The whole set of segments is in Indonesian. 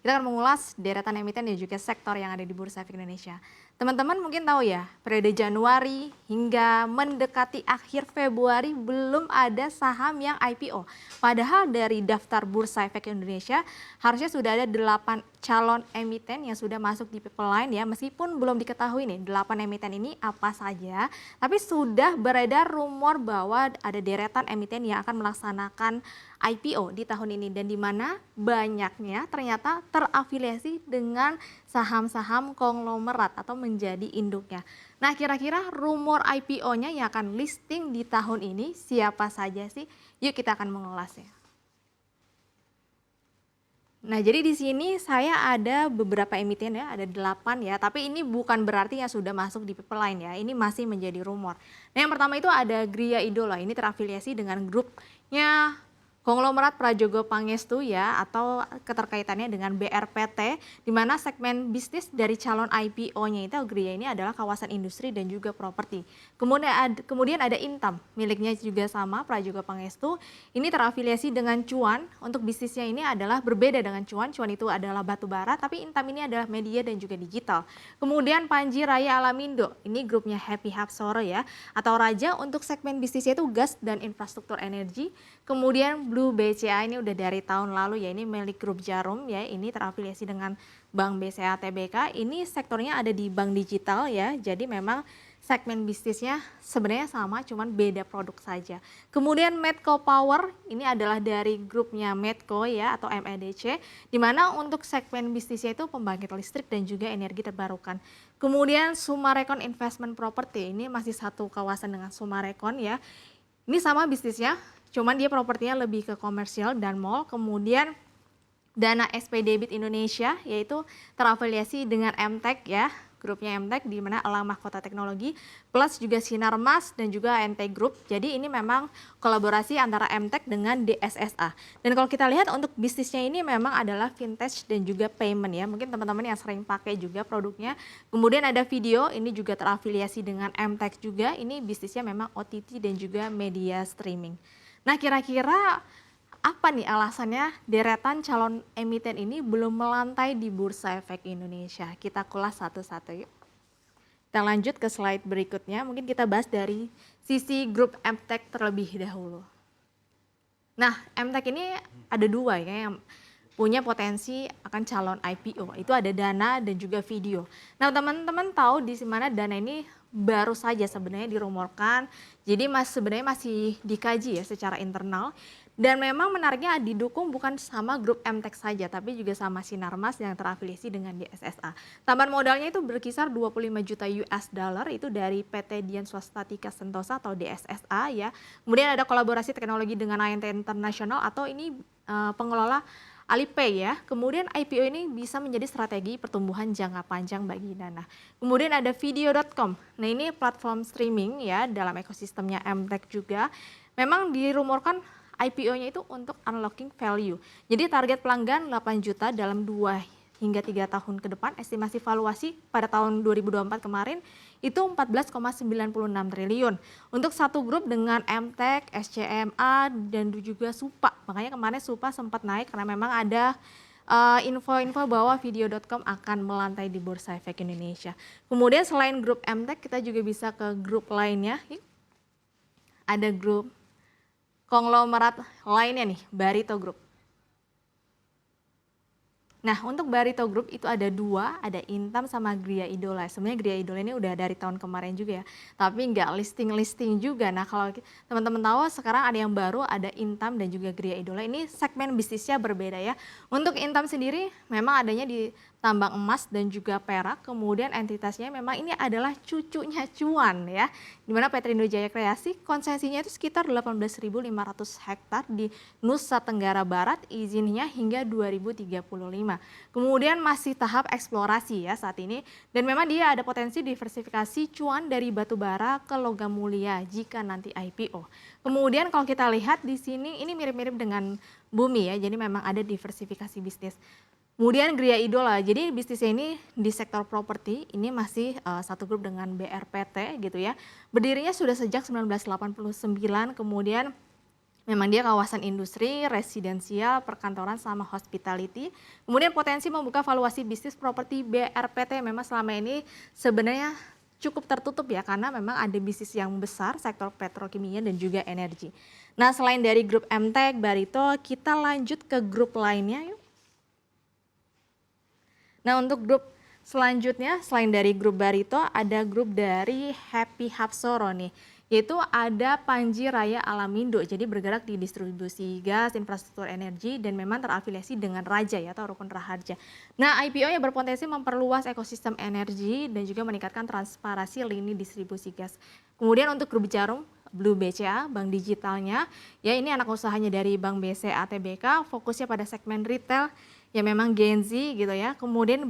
Kita akan mengulas deretan emiten dan juga sektor yang ada di Bursa Efek Indonesia. Teman-teman mungkin tahu ya, periode Januari hingga mendekati akhir Februari belum ada saham yang IPO. Padahal dari daftar Bursa Efek Indonesia harusnya sudah ada 8 calon emiten yang sudah masuk di pipeline ya. Meskipun belum diketahui nih 8 emiten ini apa saja, tapi sudah beredar rumor bahwa ada deretan emiten yang akan melaksanakan IPO di tahun ini dan di mana banyaknya ternyata terafiliasi dengan saham-saham konglomerat atau menjadi induknya. Nah, kira-kira rumor IPO-nya yang akan listing di tahun ini siapa saja sih? Yuk kita akan mengulasnya. Nah, jadi di sini saya ada beberapa emiten ya, ada 8 ya, tapi ini bukan berarti yang sudah masuk di pipeline ya, ini masih menjadi rumor. Nah, yang pertama itu ada Gria Idola, ini terafiliasi dengan grupnya konglomerat Prajogo Pangestu ya, atau keterkaitannya dengan BRPT, di mana segmen bisnis dari calon IPO-nya itu Gria ini adalah kawasan industri dan juga properti. Kemudian ada Intam, miliknya juga sama Prajogo Pangestu, ini terafiliasi dengan Cuan, untuk bisnisnya ini adalah berbeda dengan Cuan itu adalah batu bara, tapi Intam ini adalah media dan juga digital. Kemudian Panji Raya Alamindo, ini grupnya Happy Hapsoro ya, atau Raja untuk segmen bisnisnya itu gas dan infrastruktur energi. Kemudian Blue BCA ini udah dari tahun lalu ya, ini milik grup Jarum ya, ini terafiliasi dengan Bank BCA Tbk, ini sektornya ada di bank digital ya, jadi memang segmen bisnisnya sebenarnya sama, cuman beda produk saja. Kemudian Medco Power, ini adalah dari grupnya Medco ya, atau MEDC, di mana untuk segmen bisnisnya itu pembangkit listrik dan juga energi terbarukan. Kemudian Sumarekon Investment Property, ini masih satu kawasan dengan Sumarekon ya, ini sama bisnisnya, cuman dia propertinya lebih ke komersial dan mall. Kemudian Dana SP Debit Indonesia, yaitu terafiliasi dengan MTEK ya, grupnya MTEK, di mana Elang Mahkota Teknologi, plus juga Sinarmas dan juga NT Group. Jadi ini memang kolaborasi antara MTEK dengan DSSA. Dan kalau kita lihat untuk bisnisnya ini memang adalah vintage dan juga payment ya. Mungkin teman-teman yang sering pakai juga produknya. Kemudian ada video, ini juga terafiliasi dengan MTEK juga. Ini bisnisnya memang OTT dan juga media streaming. Nah, kira-kira apa nih alasannya deretan calon emiten ini belum melantai di Bursa Efek Indonesia? Kita kulas satu-satu yuk. Kita lanjut ke slide berikutnya, mungkin kita bahas dari sisi grup MTEK terlebih dahulu. Nah, MTEK ini ada dua ya yang punya potensi akan calon IPO, itu ada Dana dan juga Video. Nah, teman-teman tahu di mana Dana ini baru saja sebenarnya dirumorkan, jadi sebenarnya masih dikaji ya secara internal. Dan memang menariknya didukung bukan sama grup MTEK saja, tapi juga sama Sinarmas yang terafiliasi dengan DSSA. Tambahan modalnya itu berkisar 25 juta US dollar, itu dari PT Dian Swastatika Sentosa atau DSSA ya. Kemudian ada kolaborasi teknologi dengan INT International atau ini pengelola Alipay ya. Kemudian IPO ini bisa menjadi strategi pertumbuhan jangka panjang bagi Dana. Kemudian ada video.com. Nah, ini platform streaming ya dalam ekosistemnya MTEK juga. Memang dirumorkan IPO-nya itu untuk unlocking value. Jadi target pelanggan 8 juta dalam 2 hingga 3 tahun ke depan. Estimasi valuasi pada tahun 2024 kemarin itu 14,96 triliun. Untuk satu grup dengan MTEK, SCMA, dan juga SUPA. Makanya kemarin SUPA sempat naik karena memang ada info-info bahwa video.com akan melantai di Bursa Efek Indonesia. Kemudian selain grup MTEK, kita juga bisa ke grup lainnya. Ada grup konglomerat lainnya nih, Barito Group. Nah, untuk Barito Group itu ada dua, ada Intam sama Gria Idola. Sebenarnya Gria Idola ini udah dari tahun kemarin juga ya, tapi nggak listing-listing juga. Nah, kalau teman-teman tahu sekarang ada yang baru, ada Intam dan juga Gria Idola. Ini segmen bisnisnya berbeda ya. Untuk Intam sendiri memang adanya di tambang emas dan juga perak, kemudian entitasnya memang ini adalah cucunya Cuan ya, dimana Petrindo Jaya Kreasi konsesinya itu sekitar 18.500 hektar di Nusa Tenggara Barat, izinnya hingga 2035. Kemudian masih tahap eksplorasi ya saat ini, dan memang dia ada potensi diversifikasi cuan dari batu bara ke logam mulia jika nanti IPO. Kemudian kalau kita lihat di sini ini mirip-mirip dengan Bumi ya, jadi memang ada diversifikasi bisnis. Kemudian Gria Idola, jadi bisnisnya ini di sektor properti, ini masih satu grup dengan BRPT gitu ya. Berdirinya sudah sejak 1989, kemudian Memang dia kawasan industri, residensial, perkantoran, sama hospitality. Kemudian potensi membuka valuasi bisnis properti BRPT memang selama ini sebenarnya cukup tertutup ya, karena memang ada bisnis yang besar, sektor petrokimia dan juga energi. Nah, selain dari grup MTEK, Barito, kita lanjut ke grup lainnya yuk. Nah, untuk grup selanjutnya, selain dari grup Barito, ada grup dari Happy Hapsoro nih, yaitu ada Panji Raya Alamindo, jadi bergerak di distribusi gas, infrastruktur energi, dan memang terafiliasi dengan Raja ya, atau Rukun Raharja. Nah, IPO yang berpotensi memperluas ekosistem energi dan juga meningkatkan transparansi lini distribusi gas. Kemudian untuk grup Jarum, Blue BCA, bank digitalnya, ya ini anak usahanya dari Bank BCA TBK, fokusnya pada segmen retail, ya memang Gen Z gitu ya. Kemudian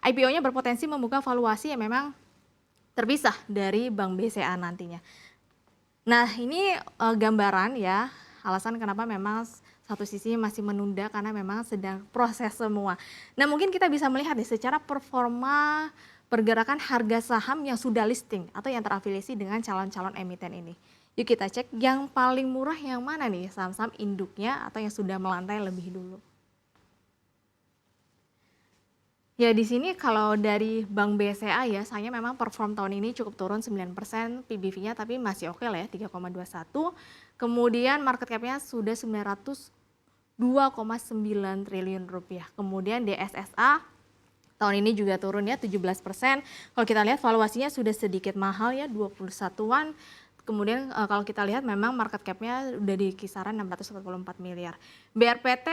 IPO-nya berpotensi membuka valuasi yang memang terpisah dari Bank BCA nantinya. Nah, ini gambaran ya, alasan kenapa memang satu sisi masih menunda karena memang sedang proses semua. Nah, mungkin kita bisa melihat nih secara performa pergerakan harga saham yang sudah listing atau yang terafiliasi dengan calon-calon emiten ini. Yuk kita cek yang paling murah yang mana nih, saham-saham induknya atau yang sudah melantai lebih dulu. Ya di sini kalau dari Bank BCA ya, saya memang perform tahun ini cukup turun 9%, PBV-nya tapi masih oke lah ya, 3,21. Kemudian market cap-nya sudah 902,9 triliun rupiah. Kemudian DSSA tahun ini juga turun ya 17%. Kalau kita lihat valuasinya sudah sedikit mahal ya, 21-an. Kemudian kalau kita lihat memang market cap-nya udah di kisaran 644 miliar. BRPT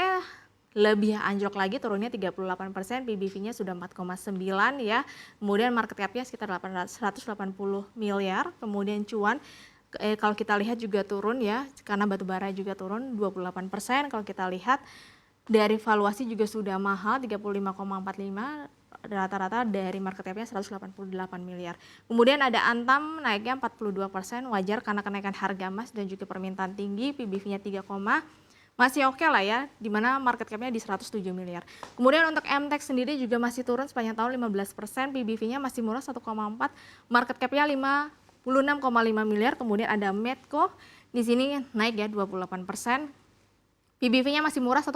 lebih anjlok lagi, turunnya 38%, PBV-nya sudah 4,9 ya. Kemudian market cap-nya sekitar 180 miliar. Kemudian cuan kalau kita lihat juga turun ya, karena batubara juga turun 28%. Kalau kita lihat dari valuasi juga sudah mahal, 35,45, rata-rata dari market cap-nya 188 miliar. Kemudian ada Antam naiknya 42%, wajar karena kenaikan harga emas dan juga permintaan tinggi, PBV-nya 3, masih oke lah ya, di mana market cap-nya di 107 miliar. Kemudian untuk MTEK sendiri juga masih turun sepanjang tahun 15%, PBV-nya masih murah 1,4, market cap-nya 56,5 miliar. Kemudian ada Medco, di sini naik ya 28%, PBV-nya masih murah 1,2,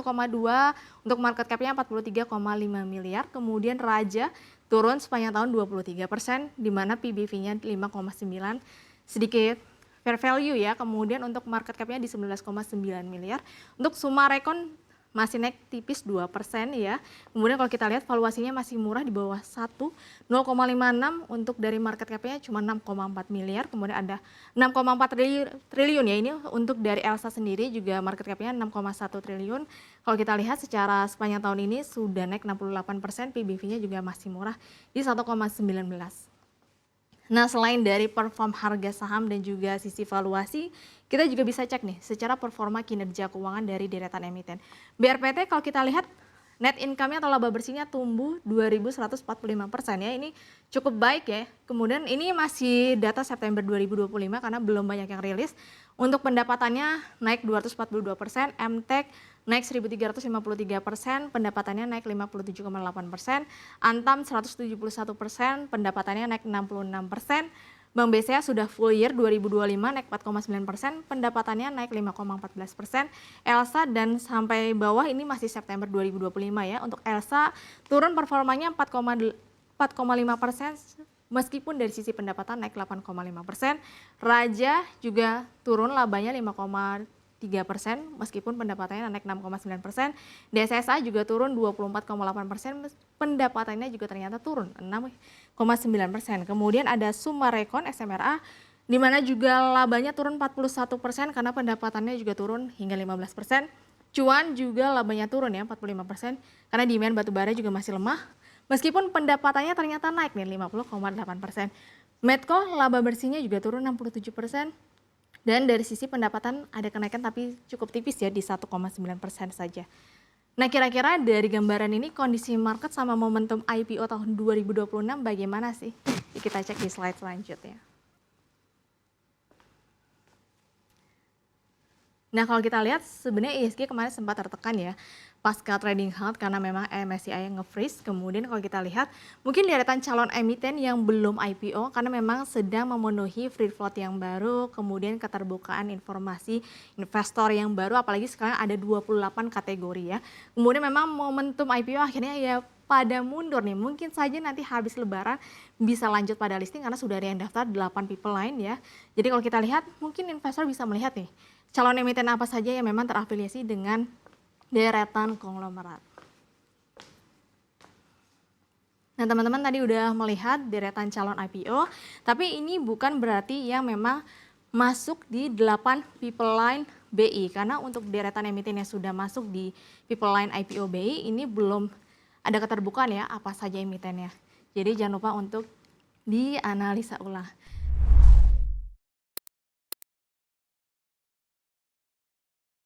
untuk market cap-nya 43,5 miliar. Kemudian Raja turun sepanjang tahun 23%, di mana PBV-nya 5,9, sedikit fair value ya. Kemudian untuk market cap-nya di 19,9 miliar. Untuk Sumarekon masih naik tipis 2% ya. Kemudian kalau kita lihat valuasinya masih murah di bawah 1, 0,56, untuk dari market cap-nya cuma 6,4 miliar. Kemudian ada 6,4 triliun ya, ini untuk dari Elsa sendiri juga market cap-nya 6,1 triliun. Kalau kita lihat secara sepanjang tahun ini sudah naik 68%, PBV-nya juga masih murah di 1,19. Nah, selain dari perform harga saham dan juga sisi valuasi, kita juga bisa cek nih secara performa kinerja keuangan dari deretan emiten. BRPT kalau kita lihat net income-nya atau laba bersihnya tumbuh 2.145% ya, ini cukup baik ya. Kemudian ini masih data September 2025 karena belum banyak yang rilis. Untuk pendapatannya naik 242%, MTEK naik 1.353%, pendapatannya naik 57,8%, Antam 171%, pendapatannya naik 66%, Bank BCA sudah full year 2025 naik 4,9%, pendapatannya naik 5,14%, Elsa dan sampai bawah ini masih September 2025 ya. Untuk Elsa turun performanya 4,5%, meskipun dari sisi pendapatan naik 8,5%, Raja juga turun labanya 5,3%, meskipun pendapatannya naik 6,9%, DSSA juga turun 24,8%, pendapatannya juga ternyata turun 6,9%. Kemudian ada Sumarekon SMRA, di mana juga labanya turun 41% karena pendapatannya juga turun hingga 15%. Cuan juga labanya turun ya 45% karena demand batubara juga masih lemah. Meskipun pendapatannya ternyata naik nih 50,8%. Medco laba bersihnya juga turun 67%. Dan dari sisi pendapatan ada kenaikan tapi cukup tipis ya di 1,9% saja. Nah, kira-kira dari gambaran ini kondisi market sama momentum IPO tahun 2026 bagaimana sih? Kita cek di slide selanjutnya. Nah, kalau kita lihat sebenarnya IHSG kemarin sempat tertekan ya, pasca trading halt karena memang MSCI nge-freeze. Kemudian kalau kita lihat mungkin deretan calon emiten yang belum IPO karena memang sedang memenuhi free float yang baru, kemudian keterbukaan informasi investor yang baru, apalagi sekarang ada 28 kategori ya. Kemudian memang momentum IPO akhirnya ya pada mundur nih, mungkin saja nanti habis lebaran bisa lanjut pada listing karena sudah ada yang daftar 8 people lain ya. Jadi kalau kita lihat mungkin investor bisa melihat nih, calon emiten apa saja yang memang terafiliasi dengan deretan konglomerat. Nah, teman-teman tadi udah melihat deretan calon IPO, tapi ini bukan berarti yang memang masuk di 8 people line BI, karena untuk deretan emiten yang sudah masuk di people line IPO BI ini belum ada keterbukaan ya apa saja emitennya. Jadi jangan lupa untuk dianalisa ulang.